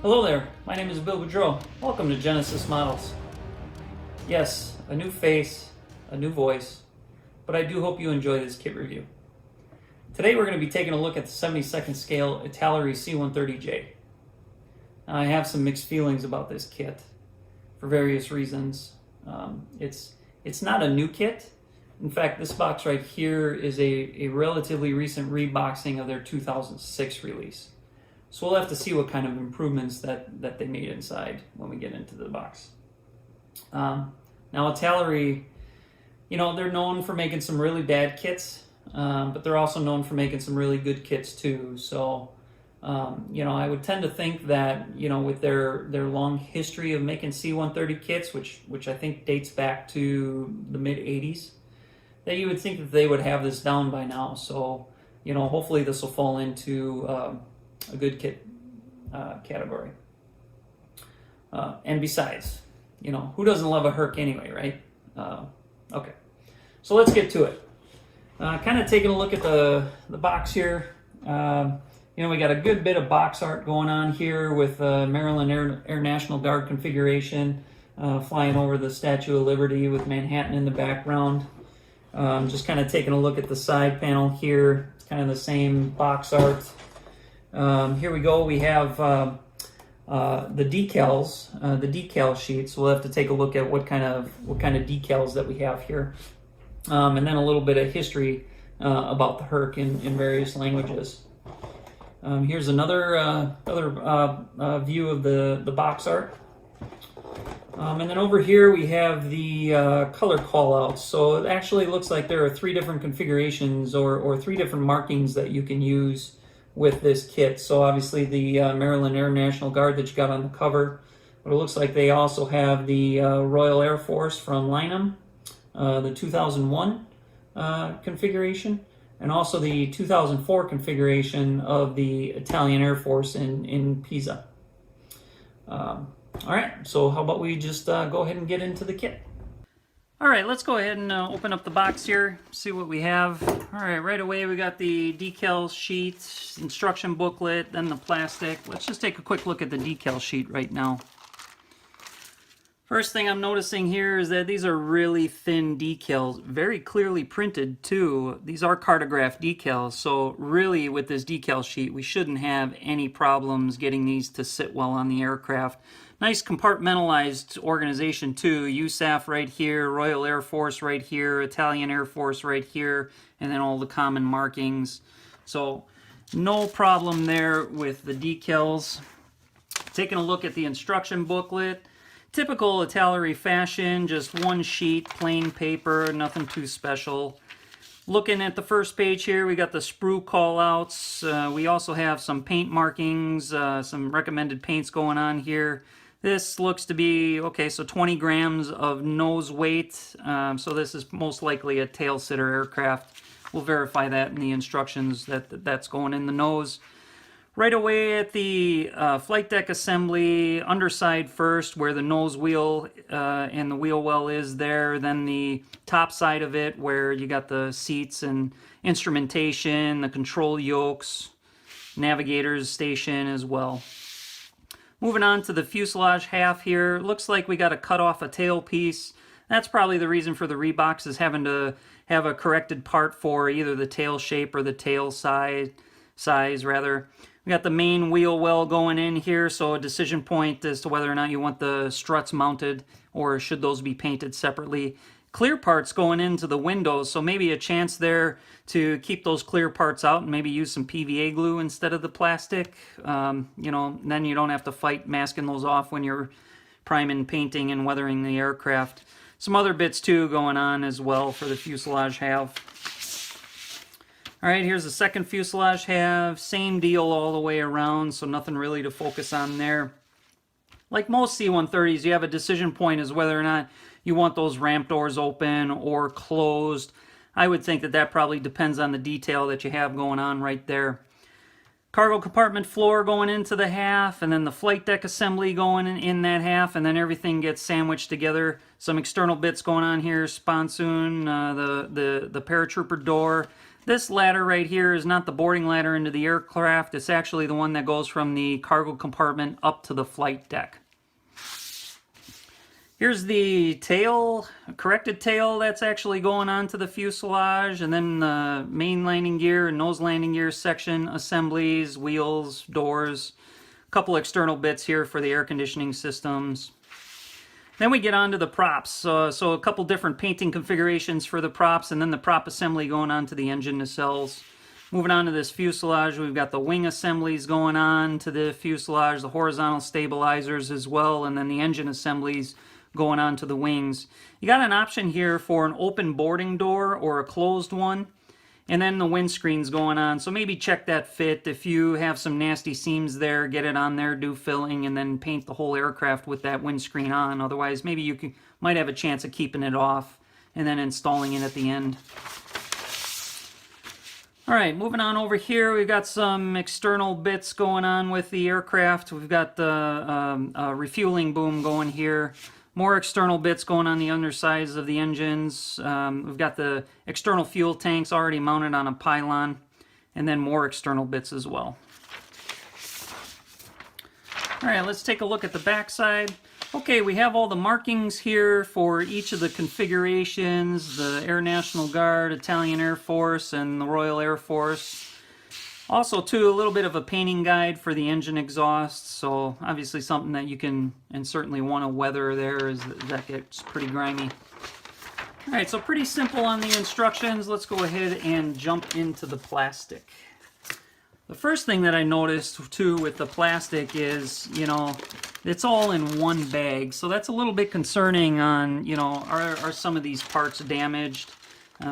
Hello there, my name is Bill Boudreau. Welcome to Genesis Models. Yes, a new face, a new voice, but I do hope you enjoy this kit review. Today we're going to be taking a look at the 72nd scale Italeri C-130J. Now, I have some mixed feelings about this kit for various reasons. It's not a new kit. In fact, this box right here is a relatively recent reboxing of their 2006 release. So we'll have to see what kind of improvements that they made inside when we get into the box. Now, Italeri, they're known for making some really bad kits, but they're also known for making some really good kits too. So, I would tend to think that, with their long history of making C-130 kits, which I think dates back to the mid-'80s, that you would think that they would have this down by now. So, hopefully this will fall into a good kit category. And besides, who doesn't love a Herc anyway, right? Okay, so let's get to it. Kind of taking a look at the box here. We got a good bit of box art going on here with Maryland Air National Guard configuration, flying over the Statue of Liberty with Manhattan in the background. Just kind of taking a look at the side panel here. It's kind of the same box art. Here we go. We have the decals, the decal sheets. We'll have to take a look at what kind of decals that we have here, and then a little bit of history about the Herc in various languages. Here's another view of the box art. And then over here we have the color callouts. So it actually looks like there are three different configurations or three different markings that you can use with this kit. So obviously the Maryland Air National Guard that you got on the cover, but it looks like they also have the Royal Air Force from Lynham, the 2001 configuration, and also the 2004 configuration of the Italian Air Force in Pisa. All right, so how about we just go ahead and get into the kit. All right, let's go ahead and open up the box here, see what we have. All right, right away we got the decal sheet, instruction booklet, then the plastic. Let's just take a quick look at the decal sheet right now. First thing I'm noticing here is that these are really thin decals, very clearly printed too. These are cartograph decals, so really with this decal sheet we shouldn't have any problems getting these to sit well on the aircraft. Nice compartmentalized organization too. USAF right here, Royal Air Force right here, Italian Air Force right here, and then all the common markings. So no problem there with the decals. Taking a look at the instruction booklet. Typical Italeri fashion, just one sheet, plain paper, nothing too special. Looking at the first page here, we got the sprue callouts. We also have some paint markings, some recommended paints going on here. This looks to be, okay, so 20 grams of nose weight. So this is most likely a tail sitter aircraft. We'll verify that in the instructions that's going in the nose. Right away at the flight deck assembly, underside first, where the nose wheel and the wheel well is there. Then the top side of it, where you got the seats and instrumentation, the control yokes, navigator's station as well. Moving on to the fuselage half here, looks like we got to cut off a tail piece. That's probably the reason for the rebox, is having to have a corrected part for either the tail shape or the tail size rather. We got the main wheel well going in here, so a decision point as to whether or not you want the struts mounted or should those be painted separately. Clear parts going into the windows, so maybe a chance there to keep those clear parts out and maybe use some PVA glue instead of the plastic. Then you don't have to fight masking those off when you're priming, painting, and weathering the aircraft. Some other bits too going on as well for the fuselage half. All right, here's the second fuselage half. Same deal all the way around, so nothing really to focus on there. Like most C-130s, you have a decision point as whether or not you want those ramp doors open or closed. I would think that probably depends on the detail that you have going on right there. Cargo compartment floor going into the half, and then the flight deck assembly going in that half, and then everything gets sandwiched together. Some external bits going on here, sponsoon, the paratrooper door. This ladder right here is not the boarding ladder into the aircraft. It's actually the one that goes from the cargo compartment up to the flight deck. Here's the tail, corrected tail that's actually going onto the fuselage, and then the main landing gear and nose landing gear section, assemblies, wheels, doors, a couple external bits here for the air conditioning systems. Then we get on to the props, so a couple different painting configurations for the props, and then the prop assembly going on to the engine nacelles. Moving on to this fuselage, we've got the wing assemblies going on to the fuselage, the horizontal stabilizers as well, and then the engine assemblies going on to the wings. You got an option here for an open boarding door or a closed one, and then the windscreen's going on, so maybe check that fit. If you have some nasty seams there, get it on there, do filling, and then paint the whole aircraft with that windscreen on. Otherwise, maybe you might have a chance of keeping it off and then installing it at the end. Alright, moving on over here, we've got some external bits going on with the aircraft. We've got the refueling boom going here. More external bits going on the undersides of the engines. We've got the external fuel tanks already mounted on a pylon, and then more external bits as well. Alright, let's take a look at the backside. Okay, we have all the markings here for each of the configurations, the Air National Guard, Italian Air Force, and the Royal Air Force. Also, too, a little bit of a painting guide for the engine exhaust, so obviously something that you can and certainly want to weather there as that gets pretty grimy. Alright, so pretty simple on the instructions. Let's go ahead and jump into the plastic. The first thing that I noticed, too, with the plastic is, you know, it's all in one bag, so that's a little bit concerning on, you know, are some of these parts damaged?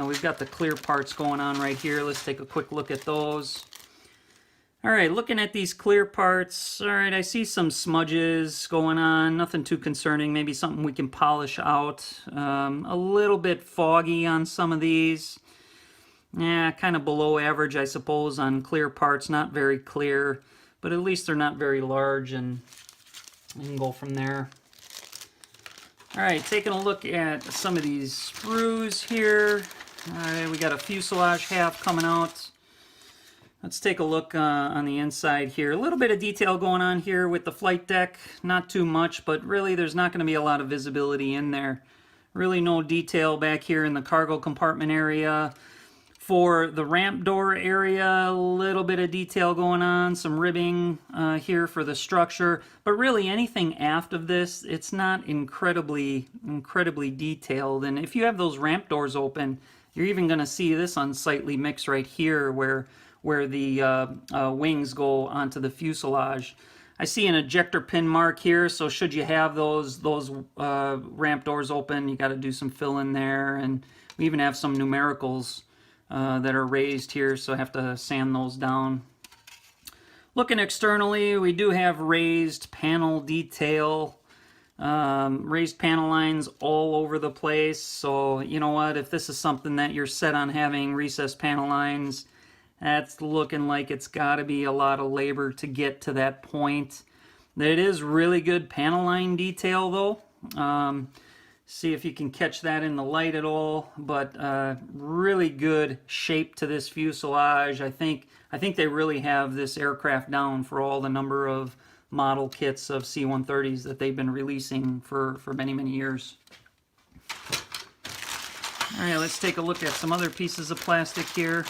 We've got the clear parts going on right here. Let's take a quick look at those. Alright, looking at these clear parts, alright, I see some smudges going on, nothing too concerning, maybe something we can polish out. A little bit foggy on some of these. Yeah, kind of below average, I suppose, on clear parts, not very clear, but at least they're not very large, and we can go from there. Alright, taking a look at some of these sprues here. Alright, we got a fuselage half coming out. Let's take a look on the inside here. A little bit of detail going on here with the flight deck. Not too much, but really there's not going to be a lot of visibility in there. Really no detail back here in the cargo compartment area. For the ramp door area, a little bit of detail going on. Some ribbing here for the structure. But really anything aft of this, it's not incredibly detailed. And if you have those ramp doors open, you're even going to see this unsightly mix right here where the wings go onto the fuselage. I see an ejector pin mark here, so should you have those ramp doors open, you got to do some fill-in there, and we even have some numericals that are raised here, so I have to sand those down. Looking externally, we do have raised panel detail, raised panel lines all over the place, so you know what, if this is something that you're set on having recessed panel lines, that's looking like it's got to be a lot of labor to get to that point. It is really good panel line detail though. See if you can catch that in the light at all, but really good shape to this fuselage. I think they really have this aircraft down for all the number of model kits of C-130s that they've been releasing for many years. Alright, let's take a look at some other pieces of plastic here.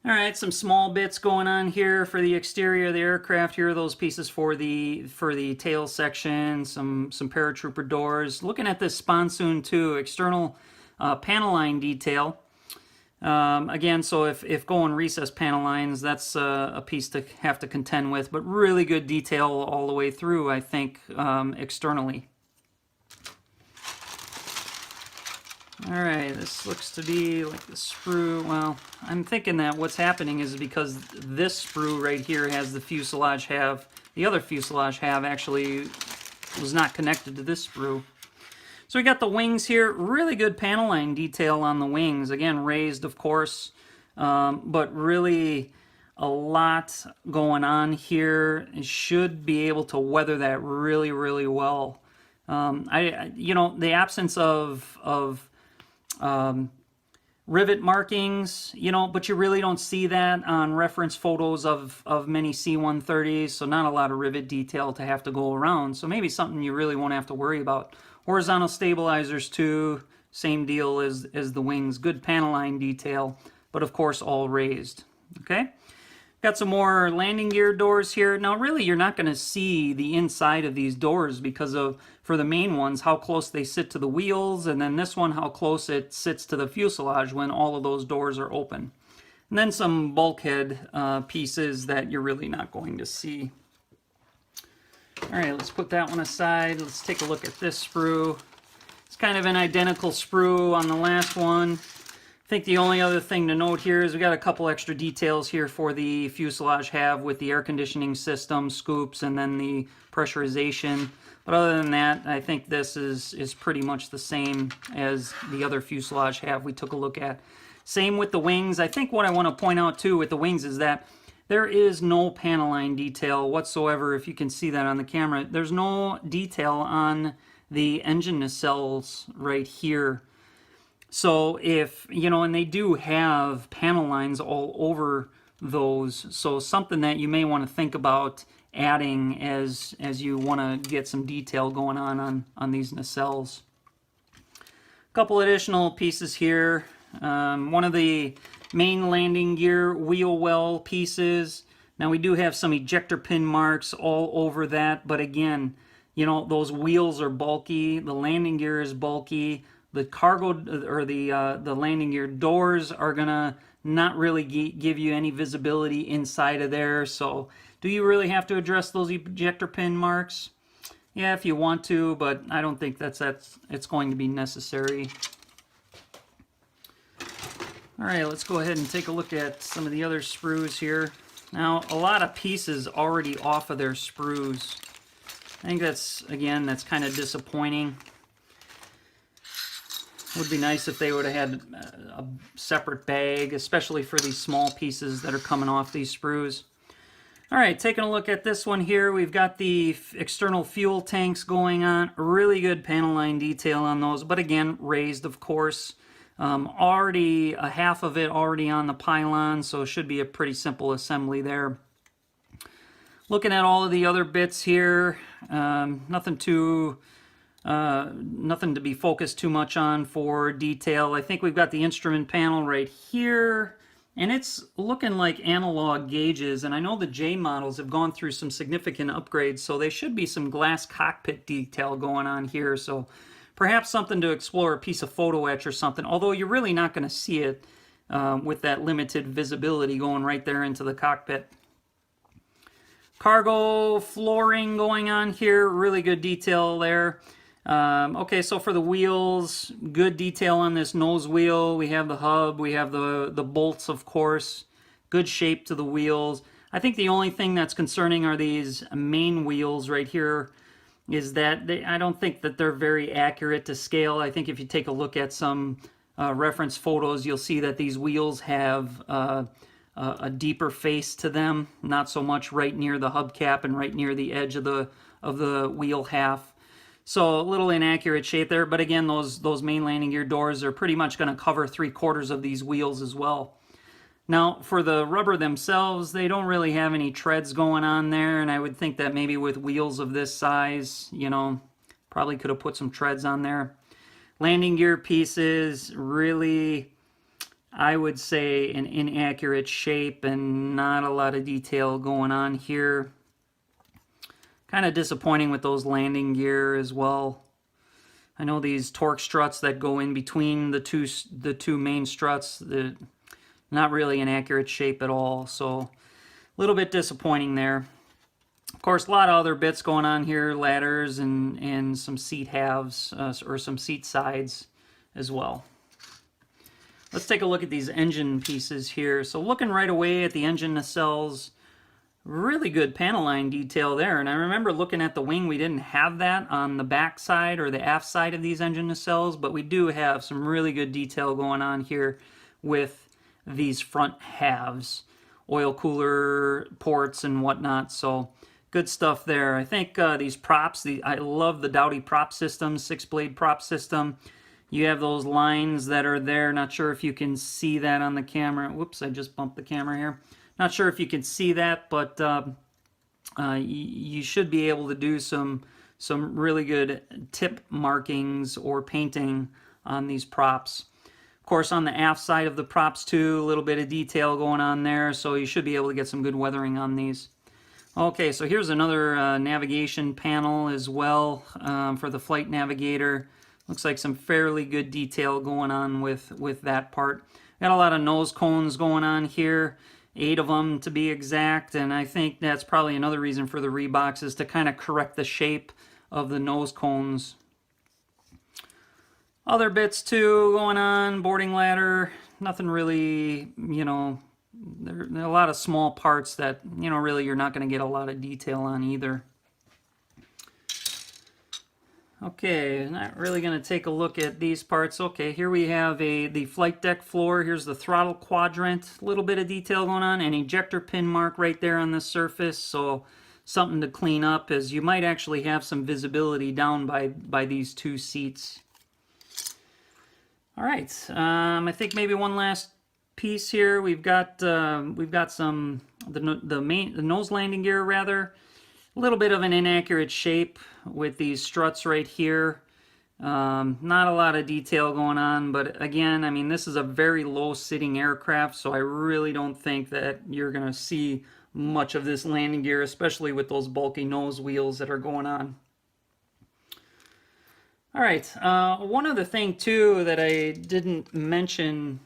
Alright, some small bits going on here for the exterior of the aircraft. Here are those pieces for the tail section, some paratrooper doors. Looking at this sponsoon too, external panel line detail. Again, so if going recessed panel lines, that's a piece to have to contend with, but really good detail all the way through, I think, externally. Alright, this looks to be like the sprue. Well, I'm thinking that what's happening is because this sprue right here has the fuselage half. The other fuselage half actually was not connected to this sprue. So we got the wings here. Really good panel line detail on the wings. Again, raised, of course, but really a lot going on here. It should be able to weather that really well. You know, the absence of rivet markings, you know, but you really don't see that on reference photos of many C-130s, so not a lot of rivet detail to have to go around. So maybe something you really won't have to worry about. Horizontal stabilizers too, same deal as the wings. Good panel line detail, but of course all raised. Okay. Got some more landing gear doors here. Now really you're not going to see the inside of these doors because of, for the main ones, how close they sit to the wheels, and then this one how close it sits to the fuselage when all of those doors are open. And then some bulkhead pieces that you're really not going to see. Alright, let's put that one aside. Let's take a look at this sprue. It's kind of an identical sprue on the last one. I think the only other thing to note here is we got a couple extra details here for the fuselage half with the air conditioning system, scoops, and then the pressurization. But other than that, I think this is pretty much the same as the other fuselage half we took a look at. Same with the wings. I think what I want to point out too with the wings is that there is no panel line detail whatsoever, if you can see that on the camera. There's no detail on the engine nacelles right here. So if, you know, and they do have panel lines all over those, so something that you may want to think about adding as you want to get some detail going on these nacelles. A couple additional pieces here. One of the main landing gear wheel well pieces. Now we do have some ejector pin marks all over that, but again, you know, those wheels are bulky, the landing gear is bulky. The cargo or the landing gear doors are gonna not really give you any visibility inside of there. So do you really have to address those ejector pin marks? Yeah, if you want to, but I don't think it's going to be necessary. All right, let's go ahead and take a look at some of the other sprues here. Now, a lot of pieces already off of their sprues. I think that's kind of disappointing. Would be nice if they would have had a separate bag, especially for these small pieces that are coming off these sprues. All right, taking a look at this one here, we've got the external fuel tanks going on. Really good panel line detail on those, but again, raised, of course. Already a half of it already on the pylon, so it should be a pretty simple assembly there. Looking at all of the other bits here, nothing to be focused too much on for detail. I think we've got the instrument panel right here, and it's looking like analog gauges, and I know the J models have gone through some significant upgrades, so there should be some glass cockpit detail going on here, so perhaps something to explore, a piece of photo etch or something, although you're really not going to see it with that limited visibility going right there into the cockpit. Cargo flooring going on here, really good detail there. Okay, so for the wheels, good detail on this nose wheel. We have the hub, we have the bolts, of course. Good shape to the wheels. I think the only thing that's concerning are these main wheels right here, is that I don't think that they're very accurate to scale. I think if you take a look at some reference photos, you'll see that these wheels have a deeper face to them, not so much right near the hubcap and right near the edge of the wheel half. So a little inaccurate shape there, but again, those main landing gear doors are pretty much going to cover 3/4 of these wheels as well. Now, for the rubber themselves, they don't really have any treads going on there, and I would think that maybe with wheels of this size, you know, probably could have put some treads on there. Landing gear pieces, really, I would say an inaccurate shape and not a lot of detail going on here. Kind of disappointing with those landing gear as well. I know these torque struts that go in between the two main struts, not really an accurate shape at all, so a little bit disappointing there. Of course, a lot of other bits going on here, ladders and some seat halves or some seat sides as well. Let's take a look at these engine pieces here. So looking right away at the engine nacelles, really good panel line detail there. And I remember looking at the wing, we didn't have that on the back side or the aft side of these engine nacelles, but we do have some really good detail going on here with these front halves, oil cooler ports and whatnot. So good stuff there. I think these props, I love the Dowty prop system, 6-blade prop system. You have those lines that are there. Not sure if you can see that on the camera. Whoops, I just bumped the camera here. Not sure if you can see that, but you should be able to do some really good tip markings or painting on these props. Of course, on the aft side of the props too, a little bit of detail going on there, so you should be able to get some good weathering on these. Okay, so here's another navigation panel as well for the Flight Navigator. Looks like some fairly good detail going on with that part. Got a lot of nose cones going on here, 8 of them to be exact, and I think that's probably another reason for the Reeboks is to kind of correct the shape of the nose cones. Other bits too going on, boarding ladder, nothing really, you know, there are a lot of small parts that, you know, really you're not going to get a lot of detail on either. Okay, not really going to take a look at these parts. Okay, here we have the flight deck floor. Here's the throttle quadrant. A little bit of detail going on. An ejector pin mark right there on the surface. So something to clean up, as you might actually have some visibility down by these 2 seats. All right, I think maybe one last piece here. We've got some the nose landing gear rather. A little bit of an inaccurate shape with these struts right here. Not a lot of detail going on, but again, I mean, this is a very low sitting aircraft, so I really don't think that you're going to see much of this landing gear, especially with those bulky nose wheels that are going on. All right, one other thing too that I didn't mention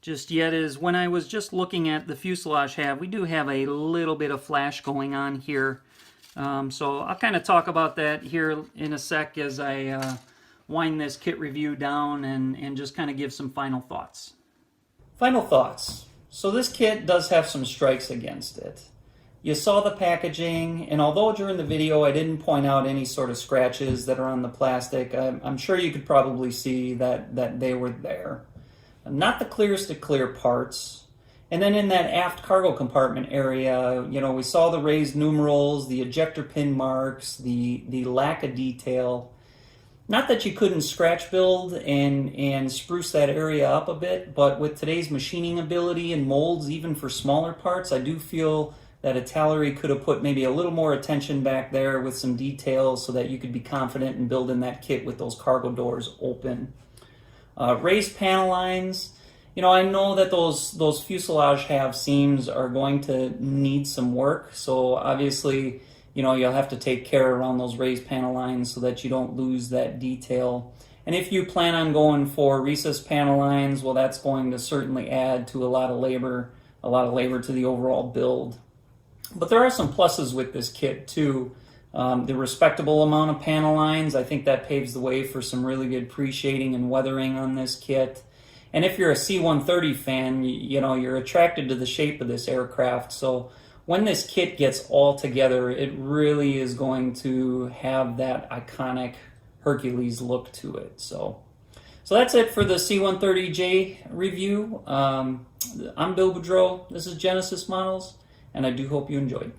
just yet is when I was just looking at the fuselage half, we do have a little bit of flash going on here. So I'll kind of talk about that here in a sec as I wind this kit review down and just kind of give some final thoughts. Final thoughts. So this kit does have some strikes against it. You saw the packaging, and although during the video I didn't point out any sort of scratches that are on the plastic, I'm sure you could probably see that they were there. Not the clearest of clear parts. And then in that aft cargo compartment area, you know, we saw the raised numerals, the ejector pin marks, the lack of detail. Not that you couldn't scratch build and spruce that area up a bit, but with today's machining ability and molds, even for smaller parts, I do feel that Italeri could have put maybe a little more attention back there with some details so that you could be confident in building that kit with those cargo doors open. Raised panel lines. You know, I know that those fuselage half seams are going to need some work, so obviously, you know, you'll have to take care around those raised panel lines so that you don't lose that detail. And if you plan on going for recessed panel lines, well, that's going to certainly add to a lot of labor to the overall build. But there are some pluses with this kit too. The respectable amount of panel lines, I think that paves the way for some really good pre-shading and weathering on this kit. And if you're a C-130 fan, you know, you're attracted to the shape of this aircraft. So when this kit gets all together, it really is going to have that iconic Hercules look to it. So that's it for the C-130J review. I'm Bill Boudreau. This is Genesis Models, and I do hope you enjoyed.